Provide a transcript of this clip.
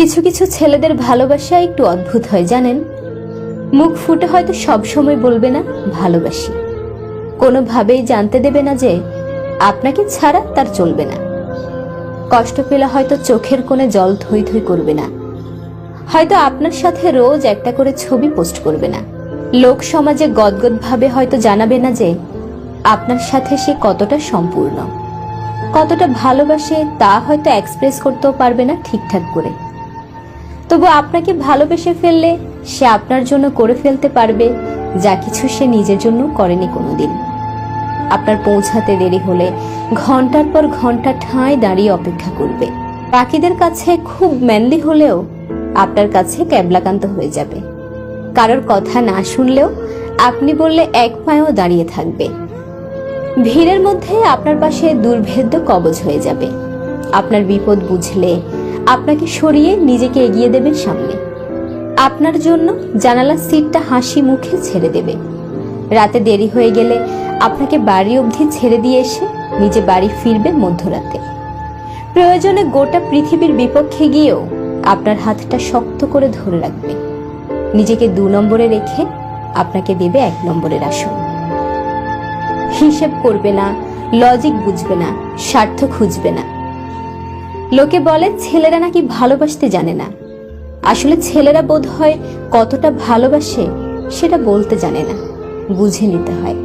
কিছু কিছু ছেলেদের ভালোবাসা একটু অদ্ভুত হয় জানেন। মুখ ফুটে হয়তো সব সময় বলবে না ভালোবাসি, কোনোভাবেই জানতে দেবে না যে আপনাকে ছাড়া তার চলবে না। কষ্ট পেলে হয়তো চোখের কোণে জল থই থই করবে না, হয়তো আপনার সাথে রোজ একটা করে ছবি পোস্ট করবে না। লোক সমাজে গদগদ ভাবে হয়তো জানাবে না যে আপনার সাথে সে কতটা সম্পূর্ণ, কতটা ভালোবাসে তা হয়তো এক্সপ্রেস করতেও পারবে না ঠিকঠাক করে। তবু আপনাকে ভালোবেসে ফেললে সে আপনার জন্য করে ফেলতে পারবে যা কিছু সে নিজের জন্য করেনি কোনোদিন। আপনার পৌঁছাতে দেরি হলে ঘন্টার পর ঘন্টা ঠাঁই দাঁড়িয়ে অপেক্ষা করবে। বাকিদের কাছে খুব ম্যানলি হলেও আপনার কাছে ক্যাবলাকান্ত হয়ে যাবে। কারোর কথা না শুনলেও আপনি বললে এক পায়েও দাঁড়িয়ে থাকবে। ভিড়ের মধ্যে আপনার পাশে দুর্ভেদ্য কবচ হয়ে যাবে। আপনার বিপদ বুঝলে আপনাকে সরিয়ে নিজেকে এগিয়ে দেবে সামনে। আপনার জন্য জানালার সিটটা হাসি মুখে ছেড়ে দেবে। রাতে দেরি হয়ে গেলে আপনাকে বাড়ি অবধি ছেড়ে দিয়ে এসে নিজে বাড়ি ফিরবে মধ্যরাতে। প্রয়োজনে গোটা পৃথিবীর বিপক্ষে গিয়েও আপনার হাতটা শক্ত করে ধরে রাখবে। নিজেকে 2 নম্বরে রেখে আপনাকে দেবে 1 নম্বরের আসন। হিসেব করবে না, লজিক বুঝবে না, স্বার্থ খুঁজবে না। লোকে বলে ছেলেরা নাকি ভালোবাসতে জানে না। আসলে ছেলেরা বোধ হয় কতটা ভালোবাসে সেটা বলতে জানে না, বুঝে নিতে হয়।